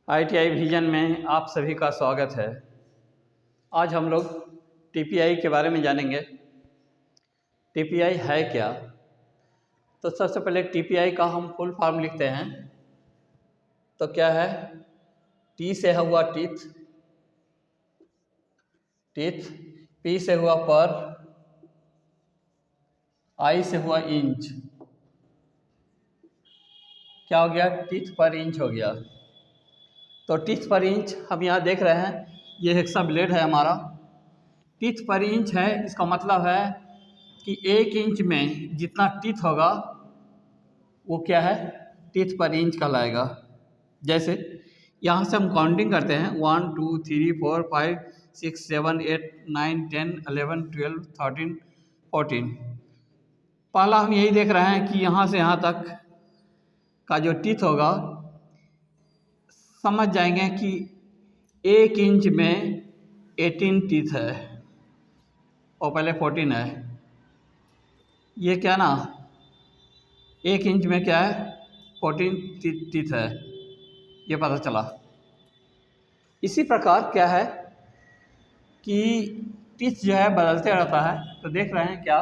ITI vision में आप सभी का स्वागत है। आज हम लोग TPI के बारे में जानेंगे। TPI है क्या? तो सबसे पहले TPI का हम फुल फॉर्म लिखते हैं। तो क्या है? T से हुआ टीथ, P से हुआ पर, I से हुआ इंच। क्या हो गया? टीथ पर इंच हो गया। तो टीथ पर इंच हम यहाँ देख रहे हैं, ये हेक्सा ब्लेड है हमारा। टीथ पर इंच है, इसका मतलब है कि 1 इंच में जितना टीथ होगा वो क्या है? टीथ पर इंच कहलाएगा। जैसे यहाँ से हम काउंटिंग करते हैं 1 2 3 4 5 6 7 8 9 10 11 12 13 14। पहला हम यही देख रहे हैं कि यहाँ से यहाँ तक का जो टीथ होगा, समझ जाएंगे कि 1 इंच में 18 टीथ है और पहले 14 है। ये क्या ना, 1 इंच में क्या है? 14 टीथ है, ये पता चला। इसी प्रकार क्या है कि टीथ जो है बदलते रहता है। तो देख रहे हैं क्या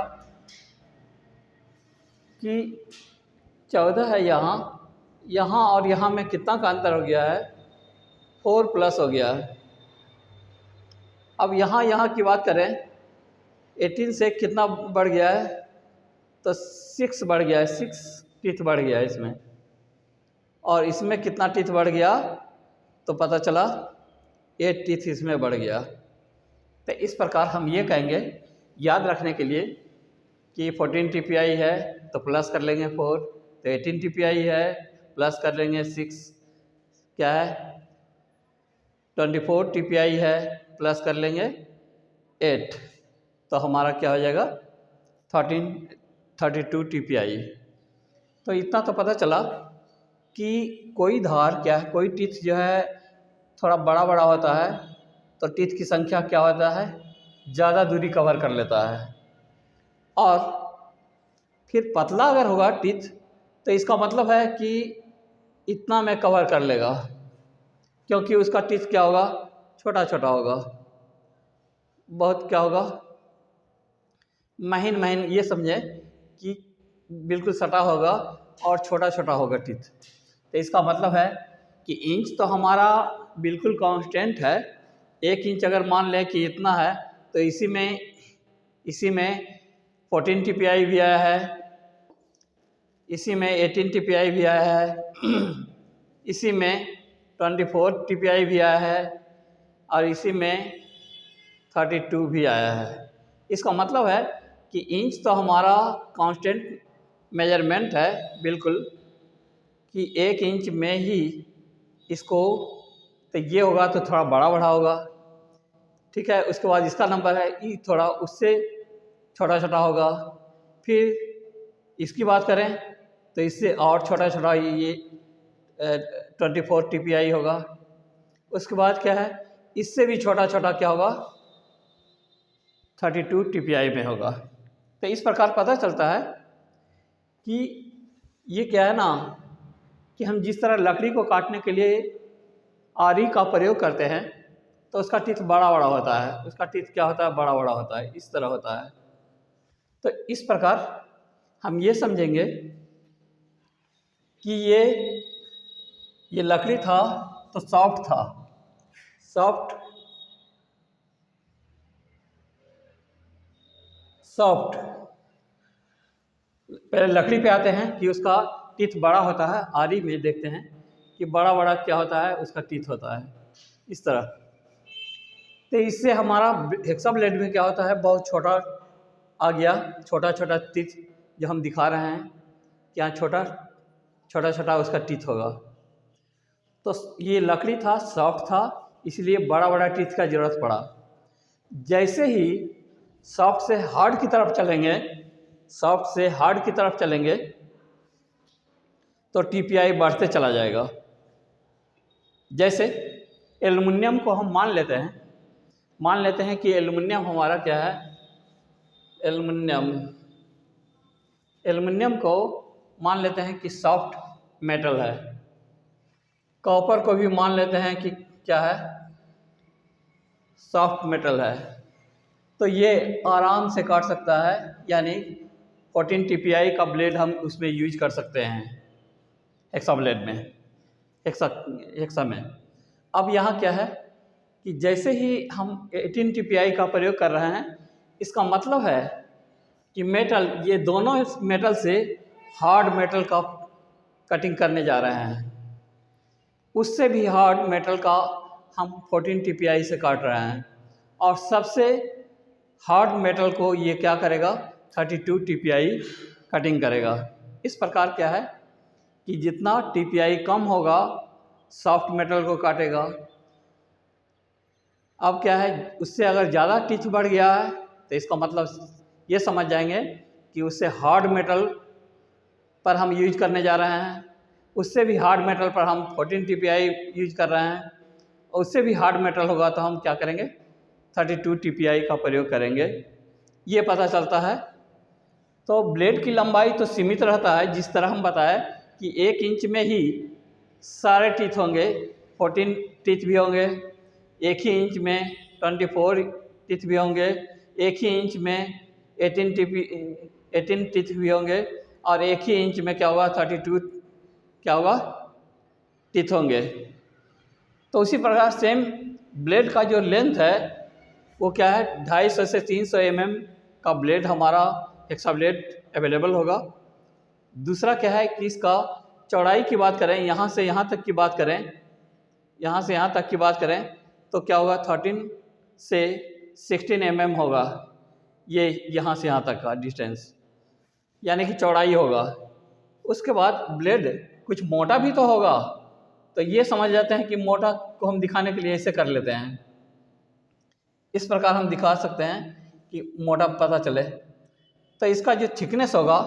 कि 14 है यहाँ और यहाँ में कितना का अंतर हो गया है? 4 प्लस हो गया है। अब यहाँ की बात करें, 18 से कितना बढ़ गया है? तो 6 बढ़ गया है, 6 टीथ बढ़ गया है इसमें। और इसमें कितना टीथ बढ़ गया? तो पता चला 8 टीथ इसमें बढ़ गया। तो इस प्रकार हम ये कहेंगे याद रखने के लिए कि 14 TPI है तो प्लस कर लेंगे 4, तो 18 TPI है प्लस कर लेंगे 6, क्या है? 24 TPI है प्लस कर लेंगे 8, तो हमारा क्या हो जाएगा? 32 TPI। तो इतना तो पता चला कि कोई धार क्या है, कोई टीथ जो है थोड़ा बड़ा होता है तो टीथ की संख्या क्या होता है? ज़्यादा दूरी कवर कर लेता है। और फिर पतला अगर होगा टीथ तो इसका मतलब है कि इतना में कवर कर लेगा, क्योंकि उसका टीथ क्या होगा? छोटा होगा, बहुत क्या होगा? महीन। ये समझे कि बिल्कुल सटा होगा और छोटा होगा टीथ। तो इसका मतलब है कि इंच तो हमारा बिल्कुल कांस्टेंट है। 1 इंच अगर मान लें कि इतना है तो इसी में 14 TPI भी आया है, इसी में 18 TPI भी आया है, इसी में 24 TPI भी आया है और इसी में 32 भी आया है। इसका मतलब है कि इंच तो हमारा कांस्टेंट मेजरमेंट है बिल्कुल, कि 1 इंच में ही इसको, तो ये होगा तो थोड़ा बड़ा होगा, ठीक है। उसके बाद इसका नंबर है ई, थोड़ा उससे छोटा होगा। फिर इसकी बात करें तो इससे और छोटा ये 24 TPI होगा। उसके बाद क्या है? इससे भी छोटा क्या होगा? 32 TPI में होगा। तो इस प्रकार पता चलता है कि ये क्या है ना, कि हम जिस तरह लकड़ी को काटने के लिए आरी का प्रयोग करते हैं तो उसका टीथ बड़ा होता है। उसका टीथ क्या होता है? बड़ा होता है, इस तरह होता है। तो इस प्रकार हम ये समझेंगे कि ये लकड़ी था तो सॉफ्ट था। सॉफ्ट पहले लकड़ी पे आते हैं कि उसका टीथ बड़ा होता है। आरी में देखते हैं कि बड़ा क्या होता है? उसका टीथ होता है इस तरह। तो इससे हमारा हेक्सा ब्लेड में क्या होता है? बहुत छोटा आ गया, छोटा टीथ जो हम दिखा रहे हैं, क्या छोटा उसका टीथ होगा। तो ये लकड़ी था, सॉफ्ट था, इसलिए बड़ा टीथ का ज़रूरत पड़ा। जैसे ही सॉफ्ट से हार्ड की तरफ चलेंगे तो TPI बढ़ते चला जाएगा। जैसे एल्युमिनियम को हम मान लेते हैं कि एल्युमिनियम हमारा क्या है? एल्युमिनियम को मान लेते हैं कि सॉफ्ट मेटल है। कॉपर को भी मान लेते हैं कि क्या है, सॉफ्ट मेटल है, तो ये आराम से काट सकता है, यानी 14 TPI का ब्लेड हम उसमें यूज कर सकते हैं हेक्सा ब्लेड में, हेक्सा में। अब यहाँ क्या है कि जैसे ही हम 18 TPI का प्रयोग कर रहे हैं, इसका मतलब है कि मेटल, ये दोनों मेटल से हार्ड मेटल का कटिंग करने जा रहे हैं, उससे भी हार्ड मेटल का हम 14 TPI से काट रहे हैं, और सबसे हार्ड मेटल को ये क्या करेगा, 32 TPI कटिंग करेगा। इस प्रकार क्या है कि जितना TPI कम होगा सॉफ्ट मेटल को काटेगा। अब क्या है, उससे अगर ज़्यादा टीथ बढ़ गया है तो इसका मतलब ये समझ जाएंगे कि उससे हार्ड मेटल पर हम यूज करने जा रहे हैं, उससे भी हार्ड मेटल पर हम 14 TPI यूज कर रहे हैं, और उससे भी हार्ड मेटल होगा तो हम क्या करेंगे, 32 TPI का प्रयोग करेंगे। ये पता चलता है। तो ब्लेड की लंबाई तो सीमित रहता है, जिस तरह हम बताए कि 1 इंच में ही सारे टीथ होंगे, 14 टीथ भी होंगे, 1 ही इंच में 24 टीथ भी होंगे, 1 ही इंच में 18 टीथ भी होंगे, और 1 ही इंच में क्या होगा, 32 क्या होगा, टीथ होंगे। तो उसी प्रकार सेम ब्लेड का जो लेंथ है वो क्या है, 250 से 300 mm का ब्लेड हमारा हेक्सा ब्लेड अवेलेबल होगा। दूसरा क्या है कि इसका चौड़ाई की बात करें, यहाँ से यहाँ तक की बात करें, यहाँ से यहाँ तक की बात करें तो क्या होगा, 13 से 16 mm होगा, ये यहाँ से यहाँ तक का डिस्टेंस, यानी कि चौड़ाई होगा। उसके बाद ब्लेड कुछ मोटा भी तो होगा, तो ये समझ जाते हैं कि मोटा को हम दिखाने के लिए ऐसे कर लेते हैं, इस प्रकार हम दिखा सकते हैं कि मोटा पता चले। तो इसका जो थिकनेस होगा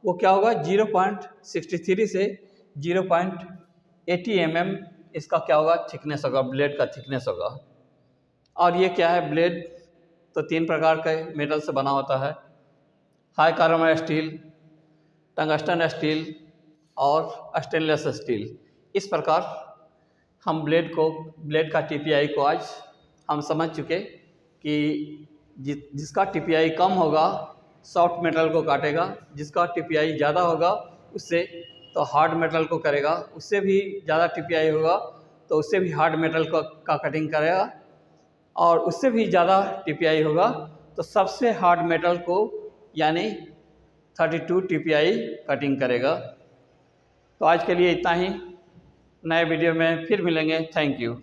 वो क्या होगा, 0.63 से 0.80 mm इसका क्या होगा, थिकनेस होगा, ब्लेड का थिकनेस होगा। और ये क्या है, ब्लेड तो 3 प्रकार के मेटल से बना होता है, high carbon steel, tungsten steel और स्टेनलेस स्टील। इस प्रकार हम ब्लेड का TPI को आज हम समझ चुके कि जिसका TPI कम होगा सॉफ्ट मेटल को काटेगा, जिसका TPI ज़्यादा होगा उससे तो हार्ड मेटल को करेगा, उससे भी ज़्यादा TPI होगा तो उससे भी हार्ड मेटल का कटिंग करेगा, और उससे भी ज़्यादा TPI होगा तो सबसे हार्ड मेटल को यानी 32 TPI कटिंग करेगा। तो आज के लिए इतना ही, नए वीडियो में फिर मिलेंगे। Thank you.